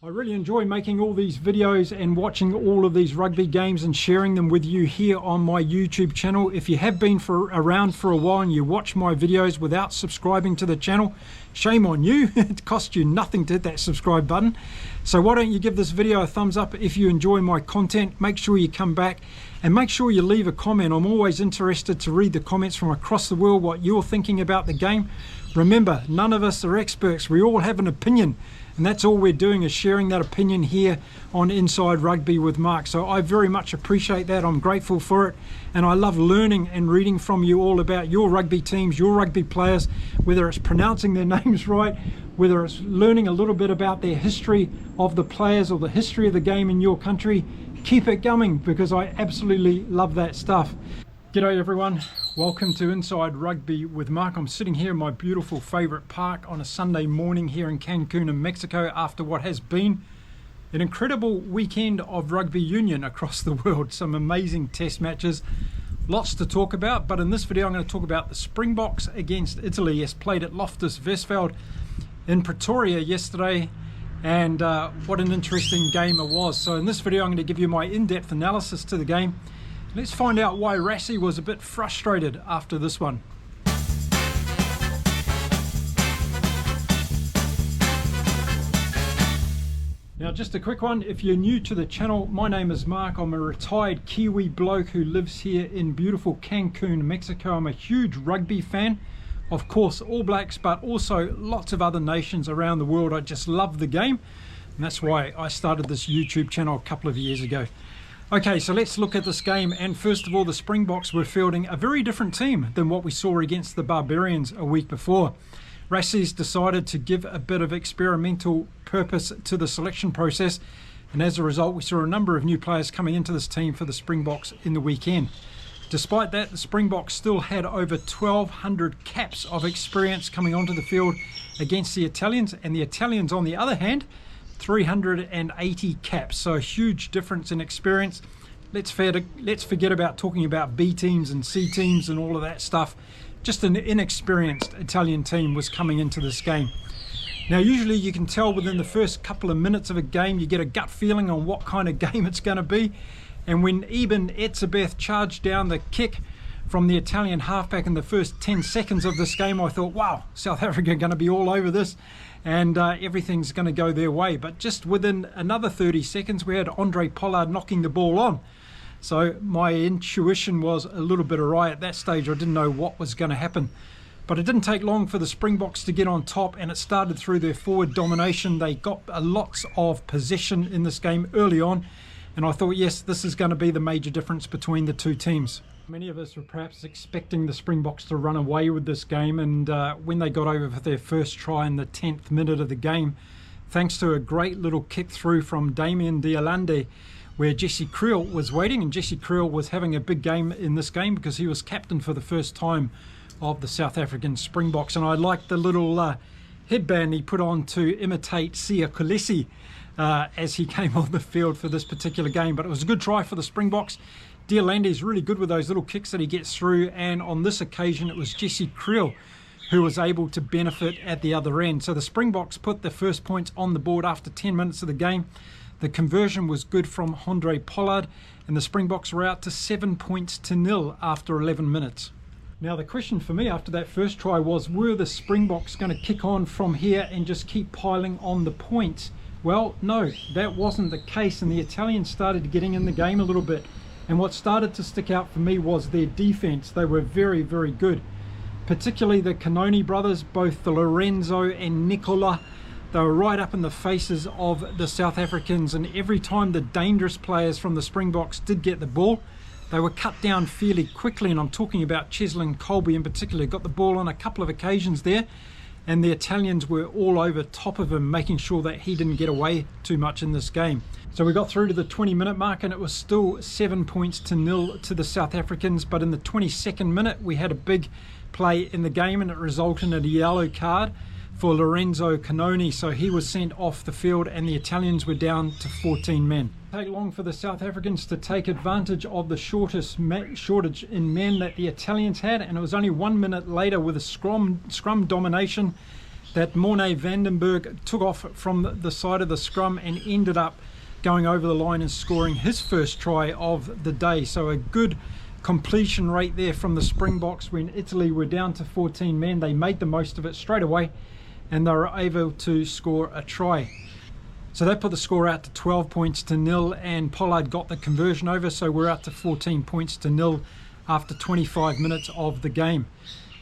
I really enjoy making all these videos and watching all of these rugby games and sharing them with you here on my YouTube channel. If you have been around for a while and you watch my videos without subscribing to the channel, shame on you. It costs you nothing to hit that subscribe button. So why don't you give this video a thumbs up if you enjoy my content. Make sure you come back and make sure you leave a comment. I'm always interested to read the comments from across the world, what you're thinking about the game. Remember, none of us are experts. We all have an opinion. And that's all we're doing, is sharing that opinion here on Inside Rugby with Mark. So I very much appreciate that. I'm grateful for it. And I love learning and reading from you all about your rugby teams, your rugby players, whether it's pronouncing their names right, whether it's learning a little bit about their history of the players or the history of the game in your country. Keep it coming, because I absolutely love that stuff. G'day everyone, welcome to Inside Rugby with Mark. I'm sitting here in my beautiful favourite park on a Sunday morning here in Cancun in Mexico after what has been an incredible weekend of rugby union across the world. Some amazing test matches, lots to talk about, but in this video I'm going to talk about the Springboks against Italy as played at Loftus Versfeld in Pretoria yesterday, and what an interesting game it was. So in this video I'm going to give you my in-depth analysis to the game. Let's find out why Rassie was a bit frustrated after this one. Now just a quick one, if you're new to the channel, my name is Mark. I'm a retired Kiwi bloke who lives here in beautiful Cancun, Mexico. I'm a huge rugby fan. Of course, All Blacks, but also lots of other nations around the world. I just love the game, and that's why I started this YouTube channel a couple of years ago. Okay, so let's look at this game, and first of all, the Springboks were fielding a very different team than what we saw against the Barbarians a week before. Rassie's decided to give a bit of experimental purpose to the selection process, and as a result we saw a number of new players coming into this team for the Springboks in the weekend. Despite that, the Springboks still had over 1,200 caps of experience coming onto the field against the Italians, and the Italians on the other hand 380 caps, so a huge difference in experience. Let's forget about talking about B teams and C teams and all of that stuff. Just an inexperienced Italian team was coming into this game. Now usually you can tell within the first couple of minutes of a game, you get a gut feeling on what kind of game it's going to be, and when Eben Etzebeth charged down the kick from the Italian halfback in the first 10 seconds of this game, I thought, wow, South Africa are going to be all over this, and everything's going to go their way. But just within another 30 seconds we had Andre Pollard knocking the ball on. So my intuition was a little bit awry at that stage. I didn't know what was going to happen. But it didn't take long for the Springboks to get on top, and it started through their forward domination. They got lots of possession in this game early on, and I thought, yes, this is going to be the major difference between the two teams. Many of us were perhaps expecting the Springboks to run away with this game, and when they got over for their first try in the 10th minute of the game, thanks to a great little kick through from Damien Dialande, where Jesse Creel was waiting, and Jesse Creel was having a big game in this game because he was captain for the first time of the South African Springboks, and I liked the little headband he put on to imitate Sia Kolisi as he came on the field for this particular game. But it was a good try for the Springboks. Dialande is really good with those little kicks that he gets through, and on this occasion it was Jesse Creel who was able to benefit at the other end. So the Springboks put the first points on the board after 10 minutes of the game. The conversion was good from Andre Pollard, and the Springboks were out to 7 points to 0 after 11 minutes. Now the question for me after that first try was, were the Springboks going to kick on from here and just keep piling on the points? Well, no, that wasn't the case, and the Italians started getting in the game a little bit. And what started to stick out for me was their defense. They were very, very good. Particularly the Canoni brothers, both the Lorenzo and Nicola. They were right up in the faces of the South Africans, and every time the dangerous players from the Springboks did get the ball, they were cut down fairly quickly. And I'm talking about Cheslin Colby in particular. Got the ball on a couple of occasions there, and the Italians were all over top of him, making sure that he didn't get away too much in this game. So we got through to the 20-minute mark, and it was still 7 points to 0 to the South Africans. But in the 22nd minute, we had a big play in the game, and it resulted in a yellow card for Lorenzo Canoni. So he was sent off the field, and the Italians were down to 14 men. Take long for the South Africans to take advantage of the shortage in men that the Italians had, and it was only 1 minute later with a scrum domination that Morne Vandenberg took off from the side of the scrum and ended up going over the line and scoring his first try of the day. So a good completion rate there from the Springboks. When Italy were down to 14 men, they made the most of it straight away and they were able to score a try. So that put the score out to 12 points to 0, and Pollard got the conversion over, so we're out to 14 points to 0 after 25 minutes of the game.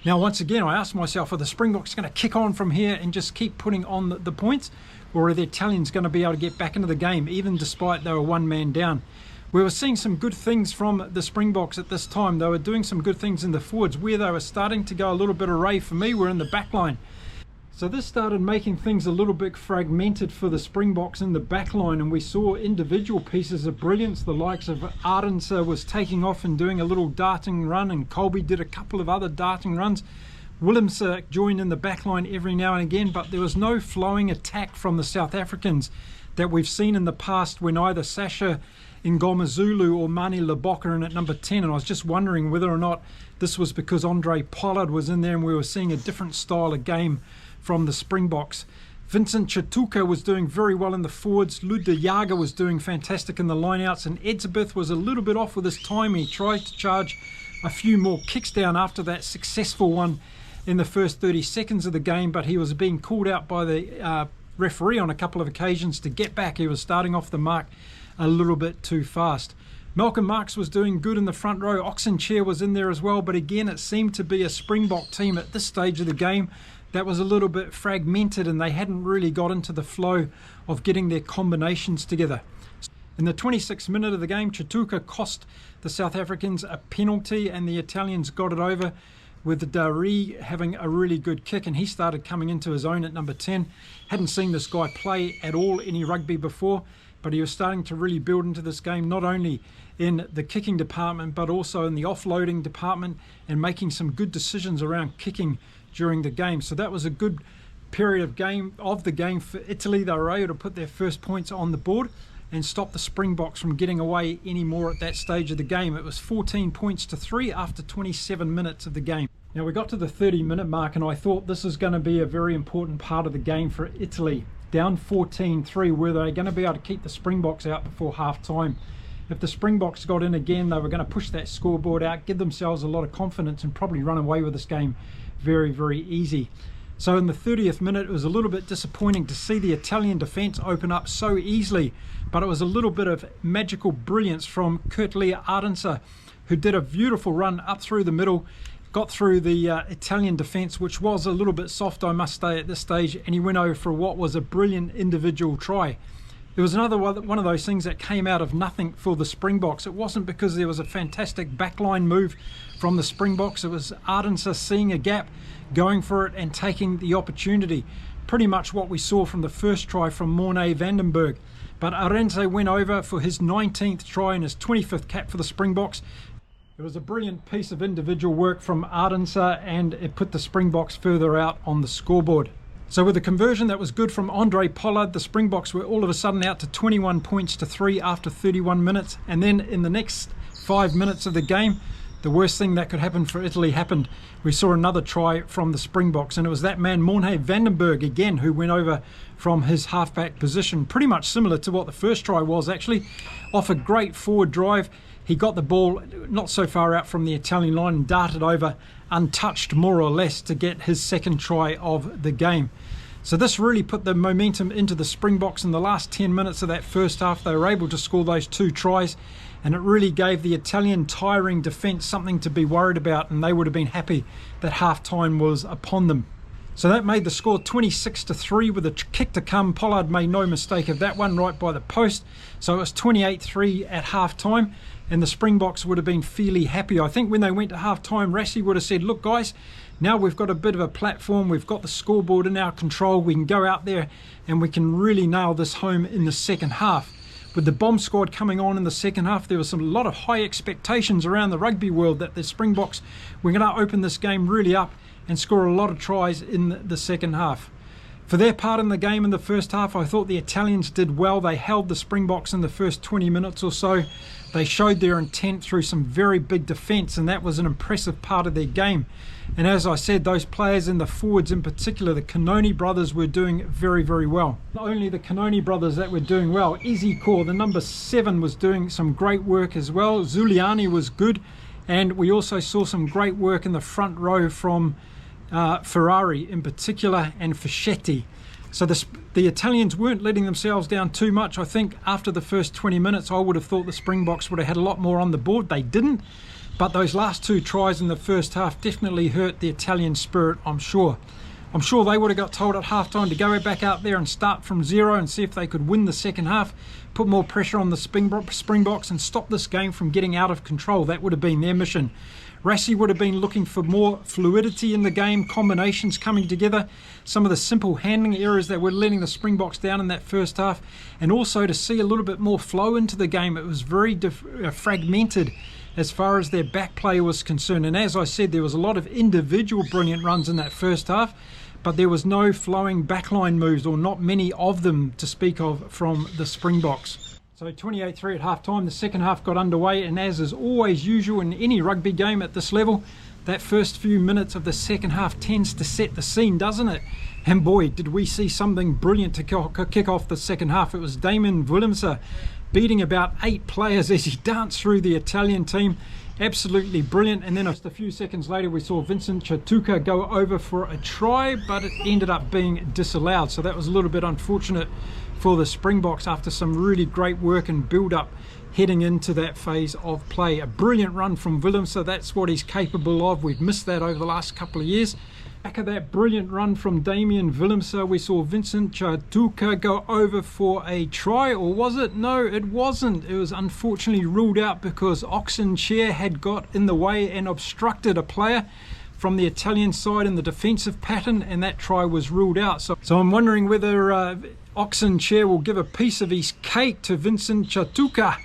Now once again I asked myself, are the Springboks going to kick on from here and just keep putting on the points, or are the Italians going to be able to get back into the game even despite they were one man down? We were seeing some good things from the Springboks at this time. They were doing some good things in the forwards. Where they were starting to go a little bit array for me were in the back line. So this started making things a little bit fragmented for the Springboks in the back line, and we saw individual pieces of brilliance. The likes of Ardenser was taking off and doing a little darting run, and Colby did a couple of other darting runs. Willemse joined in the back line every now and again, but there was no flowing attack from the South Africans that we've seen in the past when either Sasha Ngomazulu or Mani Leboka are in at number 10, and I was just wondering whether or not this was because Andre Pollard was in there and we were seeing a different style of game from the Springboks. Vincent Chatuka was doing very well in the forwards. Lud de Jager was doing fantastic in the lineouts, and Edzebeth was a little bit off with his time. He tried to charge a few more kicks down after that successful one in the first 30 seconds of the game, but he was being called out by the referee on a couple of occasions to get back. He was starting off the mark a little bit too fast. Malcolm Marx was doing good in the front row. Oxenchair was in there as well, but again it seemed to be a Springbok team at this stage of the game that was a little bit fragmented, and they hadn't really got into the flow of getting their combinations together. In the 26th minute of the game, Chatuka cost the South Africans a penalty, and the Italians got it over with Dari having a really good kick, and he started coming into his own at number 10. Hadn't seen this guy play at all any rugby before, but he was starting to really build into this game, not only in the kicking department but also in the offloading department, and making some good decisions around kicking during the game. So that was a good period of the game for Italy. They were able to put their first points on the board and stop the Springboks from getting away anymore at that stage of the game. It was 14 points to 3 after 27 minutes of the game. Now we got to the 30-minute mark, and I thought this is going to be a very important part of the game for Italy. Down 14-3, were they going to be able to keep the Springboks out before half-time? If the Springboks got in again, they were going to push that scoreboard out, give themselves a lot of confidence, and probably run away with this game very, very easy. So in the 30th minute, it was a little bit disappointing to see the Italian defence open up so easily, but it was a little bit of magical brilliance from Kurt-Lee Ardenser, who did a beautiful run up through the middle, got through the Italian defence, which was a little bit soft, I must say, at this stage, and he went over for what was a brilliant individual try. It was another one of those things that came out of nothing for the Springboks. It wasn't because there was a fantastic backline move from the Springboks. It was Ardenser seeing a gap, going for it and taking the opportunity. Pretty much what we saw from the first try from Morne Vandenberg. But Arendse went over for his 19th try and his 25th cap for the Springboks. It was a brilliant piece of individual work from Ardense, and it put the Springboks further out on the scoreboard. So with a conversion that was good from Andre Pollard, the Springboks were all of a sudden out to 21 points to 3 after 31 minutes. And then in the next 5 minutes of the game, the worst thing that could happen for Italy happened. We saw another try from the Springboks, and it was that man Morne Vandenberg again who went over from his halfback position, pretty much similar to what the first try was actually. Off a great forward drive, he got the ball not so far out from the Italian line and darted over untouched more or less to get his second try of the game. So this really put the momentum into the Springboks in the last 10 minutes of that first half. They were able to score those 2 tries, and it really gave the Italian tiring defence something to be worried about, and they would have been happy that half-time was upon them. So that made the score 26-3 with a kick to come. Pollard made no mistake of that one, right by the post. So it was 28-3 at half-time, and the Springboks would have been fairly happy. I think when they went to half-time, Rassie would have said, look guys, now we've got a bit of a platform, we've got the scoreboard in our control, we can go out there and we can really nail this home in the second half. With the bomb squad coming on in the second half, there was a lot of high expectations around the rugby world that the Springboks were going to open this game really up and score a lot of tries in the second half. For their part in the game in the first half, I thought the Italians did well. They held the Springboks in the first 20 minutes or so. They showed their intent through some very big defence, and that was an impressive part of their game. And as I said, those players in the forwards in particular, the Canoni brothers, were doing very, very well. Not only the Canoni brothers that were doing well, Izzy-Kor, the number 7, was doing some great work as well. Zuliani was good, and we also saw some great work in the front row from Ferrari in particular, and Fischetti. So the Italians weren't letting themselves down too much. I think after the first 20 minutes, I would have thought the Springboks would have had a lot more on the board. They didn't. But those last 2 tries in the first half definitely hurt the Italian spirit, I'm sure. I'm sure they would have got told at halftime to go back out there and start from 0 and see if they could win the second half, put more pressure on the Springboks and stop this game from getting out of control. That would have been their mission. Rassie would have been looking for more fluidity in the game, combinations coming together, some of the simple handling errors that were letting the Springboks down in that first half, and also to see a little bit more flow into the game. It was very fragmented as far as their back play was concerned. And as I said, there was a lot of individual brilliant runs in that first half, but there was no flowing backline moves, or not many of them to speak of, from the Springboks. So 28-3 at half-time, the second half got underway, and as is always usual in any rugby game at this level, that first few minutes of the second half tends to set the scene, doesn't it? And boy, did we see something brilliant to kick off the second half. It was Damian Willemse beating about 8 players as he danced through the Italian team. Absolutely brilliant. And then just a few seconds later, we saw Vincent Chatuka go over for a try, but it ended up being disallowed. So that was a little bit unfortunate for the Springboks after some really great work and build-up heading into that phase of play. A brilliant run from Willemse, that's what he's capable of. We've missed that over the last couple of years. Back of that brilliant run from Damian Willemse, we saw Vincent Chatuka go over for a try, or was it? No, it wasn't. It was unfortunately ruled out because Oxenchair had got in the way and obstructed a player from the Italian side in the defensive pattern, and that try was ruled out. So I'm wondering whether Oxenchair will give a piece of his cake to Vincent Chatuka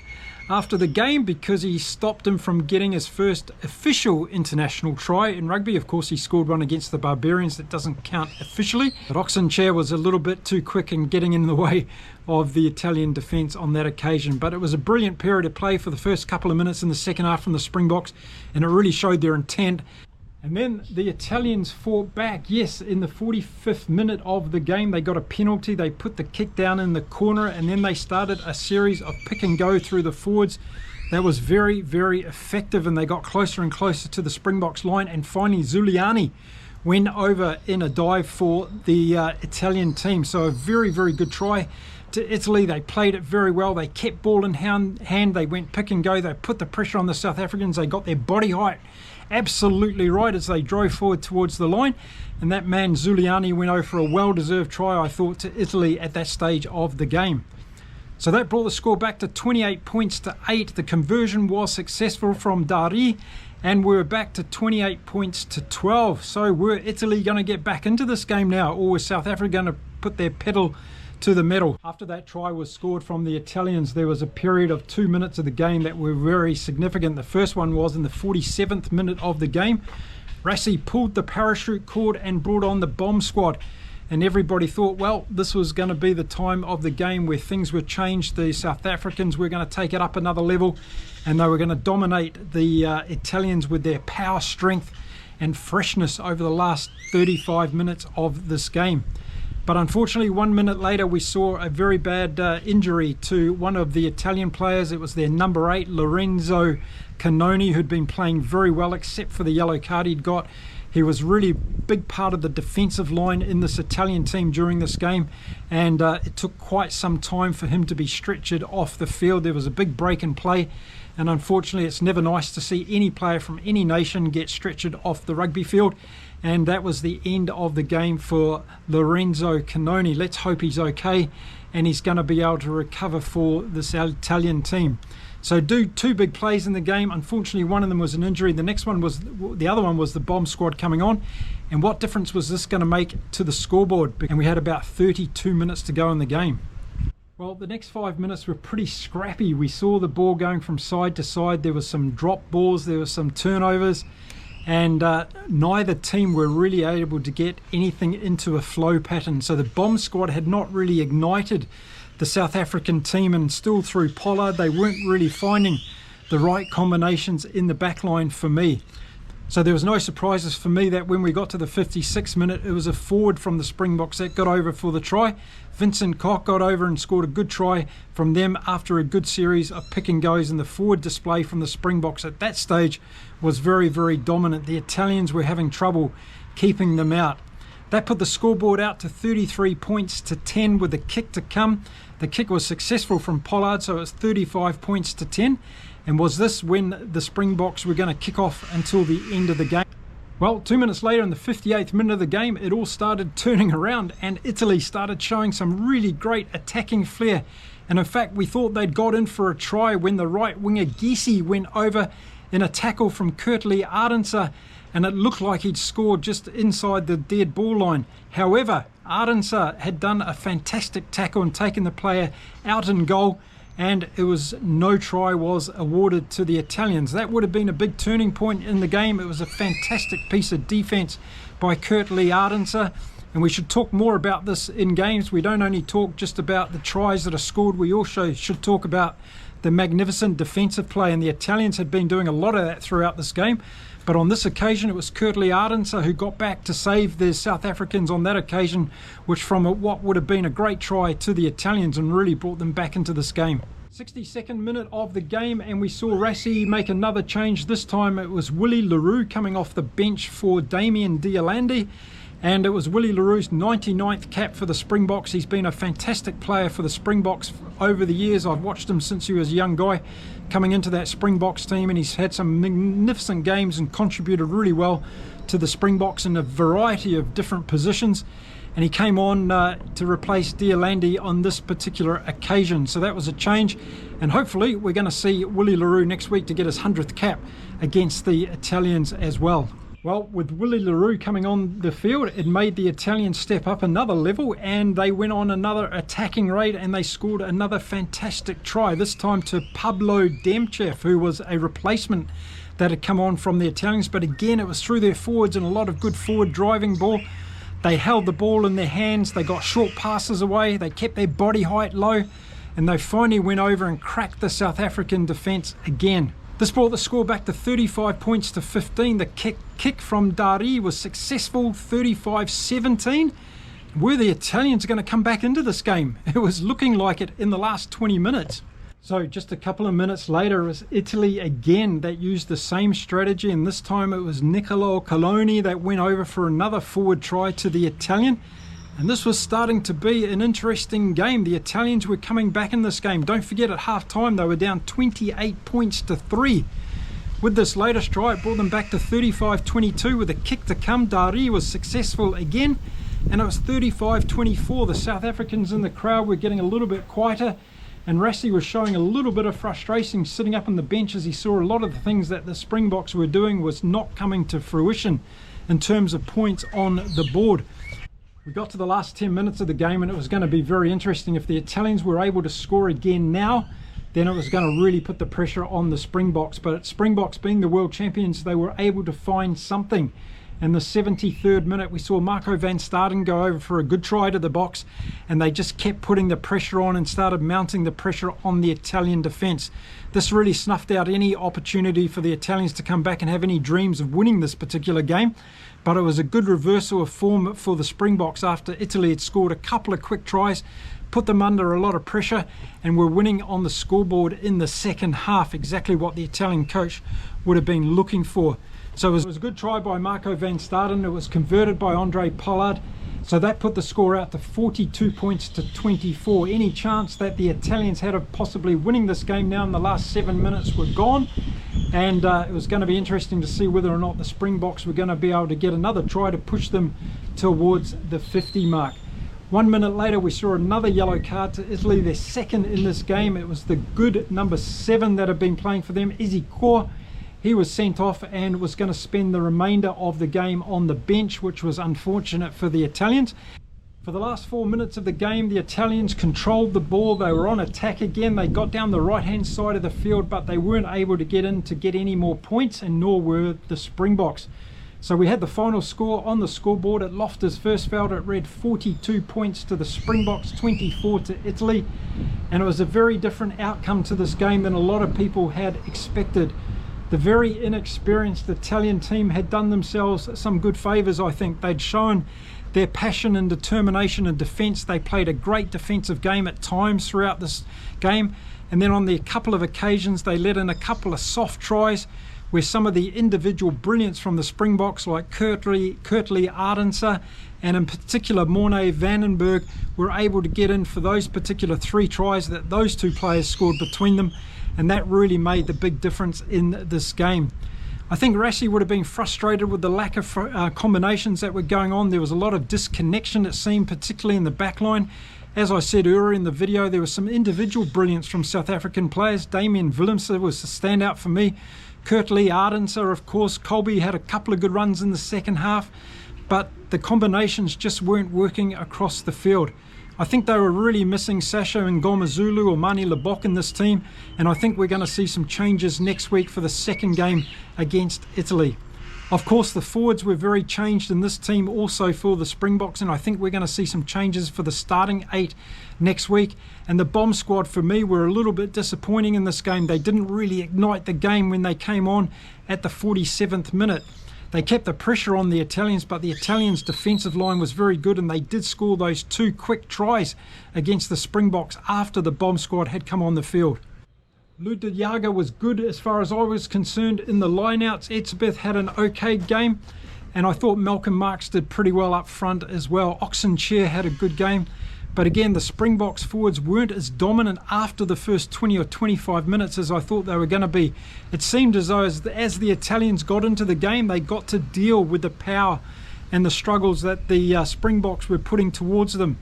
after the game, because he stopped him from getting his first official international try in rugby. Of course, he scored one against the Barbarians that doesn't count officially, but Oxenchair was a little bit too quick in getting in the way of the Italian defence on that occasion. But it was a brilliant period of play for the first couple of minutes in the second half from the Springboks, and it really showed their intent. And then the Italians fought back. Yes, in the 45th minute of the game, they got a penalty. They put the kick down in the corner, and then they started a series of pick and go through the forwards. That was very, very effective, and they got closer and closer to the Springboks line. And finally, Zuliani went over in a dive for the Italian team. So a very, very good try to Italy. They played it very well. They kept ball in hand. They went pick and go. They put the pressure on the South Africans. They got their body height absolutely right as they drove forward towards the line, and that man Zuliani went over for a well-deserved try, I thought, to Italy at that stage of the game. So that brought the score back to 28 points to 8. The conversion was successful from Dari, and we're back to 28 points to 12. So were Italy going to get back into this game now, or was South Africa going to put their pedal to the metal? After that try was scored from the Italians, there was a period of 2 minutes of the game that were very significant. The first one was in the 47th minute of the game. Rassie pulled the parachute cord and brought on the bomb squad, and everybody thought, well, this was going to be the time of the game where things were changed. The South Africans were going to take it up another level, and they were going to dominate the Italians with their power, strength and freshness over the last 35 minutes of this game. But unfortunately, 1 minute later, we saw a very bad injury to one of the Italian players. It was their number 8, Lorenzo Canoni, who'd been playing very well, except for the yellow card he'd got. He was really a big part of the defensive line in this Italian team during this game, and it took quite some time for him to be stretchered off the field. There was a big break in play, and unfortunately, it's never nice to see any player from any nation get stretchered off the rugby field. And that was the end of the game for Lorenzo Canoni. Let's hope he's okay and he's going to be able to recover for this Italian team. So two big plays in the game. Unfortunately, one of them was an injury. The other one was the bomb squad coming on. And what difference was this going to make to the scoreboard? And we had about 32 minutes to go in the game. Well, the next 5 minutes were pretty scrappy. We saw the ball going from side to side. There was some drop balls, there was some turnovers, and neither team were really able to get anything into a flow pattern. So the bomb squad had not really ignited the South African team, and still through Pollard they weren't really finding the right combinations in the back line for me. So there was no surprises for me that when we got to the 56th minute, it was a forward from the Springboks that got over for the try. Vincent Koch got over and scored a good try from them after a good series of pick and goes, and the forward display from the Springboks at that stage was very, very dominant. The Italians were having trouble keeping them out. That put the scoreboard out to 33 points to 10 with the kick to come. The kick was successful from Pollard, so it was 35 points to 10. And was this when the Springboks were going to kick off until the end of the game? Well, 2 minutes later, in the 58th minute of the game, it all started turning around and Italy started showing some really great attacking flair. And in fact, we thought they'd got in for a try when the right winger Gessi went over in a tackle from Kurtley Ardense, and it looked like he'd scored just inside the dead ball line. However, Ardense had done a fantastic tackle and taken the player out in goal, and it was no try was awarded to the Italians. That would have been a big turning point in the game. It was a fantastic piece of defense by Kurtley Ardense, and we should talk more about this in games. We don't only talk just about the tries that are scored, we also should talk about the magnificent defensive play, and the Italians had been doing a lot of that throughout this game. But on this occasion, it was Kurtley Ardense who got back to save the South Africans on that occasion, which from what would have been a great try to the Italians and really brought them back into this game. 62nd minute of the game, and we saw Rassie make another change. This time it was Willie le Roux coming off the bench for Damien Diolande. And it was Willie le Roux's 99th cap for the Springboks. He's been a fantastic player for the Springboks over the years. I've watched him since he was a young guy coming into that Springboks team, and he's had some magnificent games and contributed really well to the Springboks in a variety of different positions. And he came on to replace Diolande on this particular occasion. So that was a change, and hopefully we're going to see Willie le Roux next week to get his 100th cap against the Italians as well. Well, with Willie le Roux coming on the field, it made the Italians step up another level, and they went on another attacking rate and they scored another fantastic try, this time to Pablo Demchev, who was a replacement that had come on from the Italians. But again, it was through their forwards and a lot of good forward driving ball. They held the ball in their hands, they got short passes away, they kept their body height low, and they finally went over and cracked the South African defence again. This brought the score back to 35 points to 15. The kick from Dari was successful, 35-17. Were the Italians going to come back into this game? It was looking like it in the last 20 minutes. So just a couple of minutes later, it was Italy again that used the same strategy, and this time it was Niccolò Coloni that went over for another forward try to the Italian. And this was starting to be an interesting game. The Italians were coming back in this game. Don't forget, at half-time they were down 28 points to 3. With this latest try, it brought them back to 35-22 with a kick to come. Dari was successful again, and it was 35-24. The South Africans in the crowd were getting a little bit quieter, and Rassie was showing a little bit of frustration sitting up on the bench as he saw a lot of the things that the Springboks were doing was not coming to fruition in terms of points on the board. We got to the last 10 minutes of the game, and it was going to be very interesting. If the Italians were able to score again now, then it was going to really put the pressure on the Springboks. But Springboks, being the world champions, they were able to find something. In the 73rd minute, we saw Marco van Staden go over for a good try to the box, and they just kept putting the pressure on and started mounting the pressure on the Italian defence. This really snuffed out any opportunity for the Italians to come back and have any dreams of winning this particular game. But it was a good reversal of form for the Springboks after Italy had scored a couple of quick tries, put them under a lot of pressure, and were winning on the scoreboard in the second half, exactly what the Italian coach would have been looking for. So it was a good try by Marco van Staden. It was converted by Andre Pollard. So that put the score out to 42 points to 24. Any chance that the Italians had of possibly winning this game now in the last 7 minutes were gone. And it was going to be interesting to see whether or not the Springboks were going to be able to get another try to push them towards the 50 mark. 1 minute later, we saw another yellow card to Italy, their second in this game. It was the good number 7 that had been playing for them, Izikor. He was sent off and was going to spend the remainder of the game on the bench, which was unfortunate for the Italians. For the last 4 minutes of the game, the Italians controlled the ball. They were on attack again. They got down the right-hand side of the field, but they weren't able to get in to get any more points, and nor were the Springboks. So we had the final score on the scoreboard at Loftus Versfeld. It read 42 points to the Springboks, 24 to Italy. And it was a very different outcome to this game than a lot of people had expected. The very inexperienced Italian team had done themselves some good favours, I think. They'd shown their passion and determination in defence. They played a great defensive game at times throughout this game, and then on the couple of occasions they let in a couple of soft tries where some of the individual brilliance from the Springboks, like Kurtley Ardenser and in particular Morne Vandenberg, were able to get in for those particular 3 tries that those 2 players scored between them, and that really made the big difference in this game. I think Rassie would have been frustrated with the lack of combinations that were going on. There was a lot of disconnection, it seemed, particularly in the back line. As I said earlier in the video, there was some individual brilliance from South African players. Damien Willemse was the standout for me. Kurtley Ardenser, of course. Colby had a couple of good runs in the second half, but the combinations just weren't working across the field. I think they were really missing Sasho Ngomazulu or Mani Lebok in this team, and I think we're going to see some changes next week for the second game against Italy. Of course, the forwards were very changed in this team also for the Springboks, and I think we're going to see some changes for the starting 8 next week. And the bomb squad for me were a little bit disappointing in this game. They didn't really ignite the game when they came on at the 47th minute. They kept the pressure on the Italians, but the Italians' defensive line was very good, and they did score those 2 quick tries against the Springboks after the bomb squad had come on the field. Ludwig Jager was good as far as I was concerned in the lineouts. Etzebeth had an okay game, and I thought Malcolm Marks did pretty well up front as well. Oxenchair had a good game, but again the Springboks forwards weren't as dominant after the first 20 or 25 minutes as I thought they were going to be. It seemed as though as the Italians got into the game, they got to deal with the power and the struggles that the Springboks were putting towards them.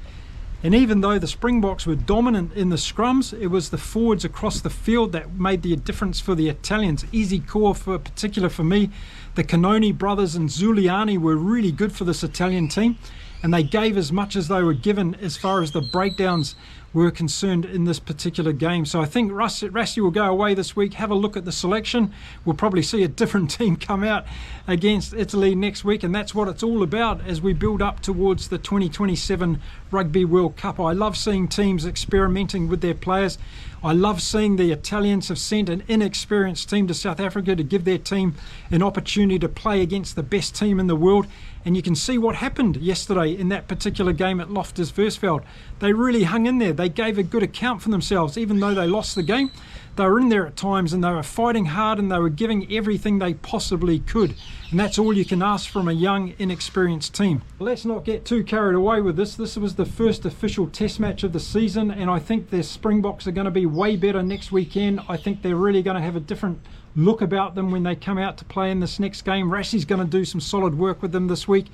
And even though the Springboks were dominant in the scrums, it was the forwards across the field that made the difference for the Italians. Easy core for particular for me. The Canoni brothers and Zuliani were really good for this Italian team, and they gave as much as they were given as far as the breakdowns were concerned in this particular game. So I think Rassie will go away this week, have a look at the selection. We'll probably see a different team come out against Italy next week, and that's what it's all about as we build up towards the 2027 Rugby World Cup. I love seeing teams experimenting with their players. I love seeing the Italians have sent an inexperienced team to South Africa to give their team an opportunity to play against the best team in the world. And you can see what happened yesterday in that particular game at Loftus Versfeld. They really hung in there. They gave a good account for themselves. Even though they lost the game, they were in there at times, and they were fighting hard, and they were giving everything they possibly could. And that's all you can ask from a young, inexperienced team. Let's not get too carried away with this. This was the first official test match of the season, and I think the Springboks are going to be way better next weekend. I think they're really going to have a different look about them when they come out to play in this next game. Rassie's going to do some solid work with them this week,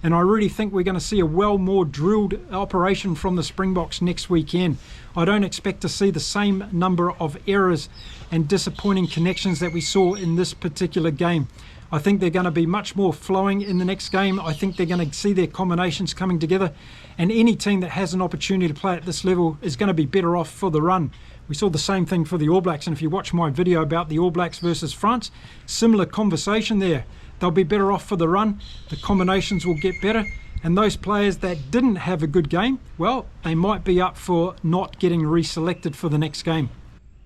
and I really think we're going to see a more drilled operation from the Springboks next weekend. I don't expect to see the same number of errors and disappointing connections that we saw in this particular game. I think they're going to be much more flowing in the next game. I think they're going to see their combinations coming together, and any team that has an opportunity to play at this level is going to be better off for the run. We saw the same thing for the All Blacks, and if you watch my video about the All Blacks versus France, similar conversation there. They'll be better off for the run, the combinations will get better, and those players that didn't have a good game, well, they might be up for not getting reselected for the next game.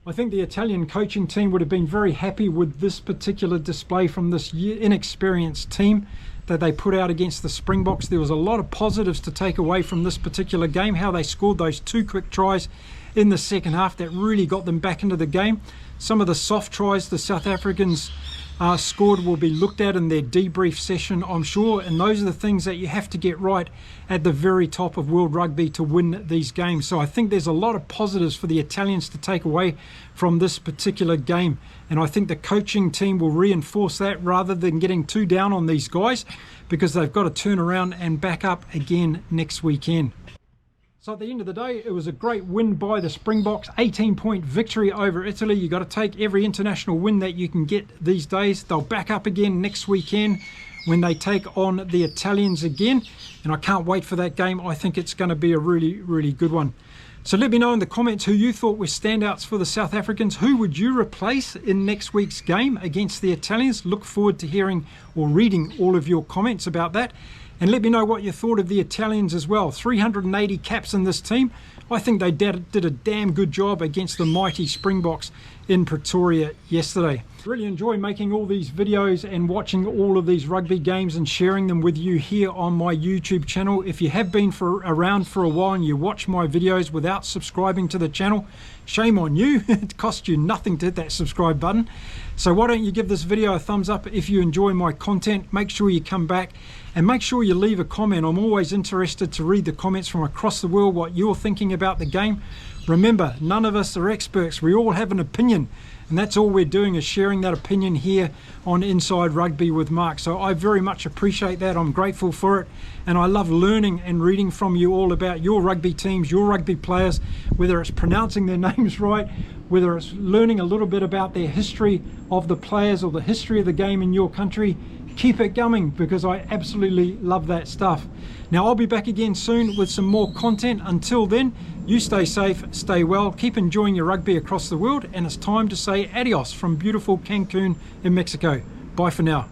I think the Italian coaching team would have been very happy with this particular display from this inexperienced team that they put out against the Springboks. There was a lot of positives to take away from this particular game, how they scored those 2 quick tries in the second half that really got them back into the game. Some of the soft tries the South Africans scored will be looked at in their debrief session, I'm sure, and those are the things that you have to get right at the very top of World Rugby to win these games. So I think there's a lot of positives for the Italians to take away from this particular game, and I think the coaching team will reinforce that rather than getting too down on these guys, because they've got to turn around and back up again next weekend. So at the end of the day, it was a great win by the Springboks, 18-point victory over Italy. You've got to take every international win that you can get these days. They'll back up again next weekend when they take on the Italians again, and I can't wait for that game. I think it's going to be a really good one. So let me know in the comments who you thought were standouts for the South Africans. Who would you replace in next week's game against the Italians? Look forward to hearing or reading all of your comments about that. And let me know what you thought of the Italians as well. 380 caps in this team. I think they did a damn good job against the mighty Springboks in Pretoria yesterday. Really enjoy making all these videos and watching all of these rugby games and sharing them with you here on my YouTube channel. If you have been around for a while and you watch my videos without subscribing to the channel, shame on you. It costs you nothing to hit that subscribe button. So why don't you give this video a thumbs up if you enjoy my content. Make sure you come back and make sure you leave a comment. I'm always interested to read the comments from across the world, what you're thinking about the game. Remember, none of us are experts. We all have an opinion, and that's all we're doing is sharing that opinion here on Inside Rugby with Mark. So I very much appreciate that. I'm grateful for it, and I love learning and reading from you all about your rugby teams, your rugby players, whether it's pronouncing their names right, whether it's learning a little bit about their history of the players or the history of the game in your country. Keep it coming, because I absolutely love that stuff. Now I'll be back again soon with some more content. Until then, you stay safe, stay well, keep enjoying your rugby across the world, and it's time to say adios from beautiful Cancun in Mexico. Bye for now.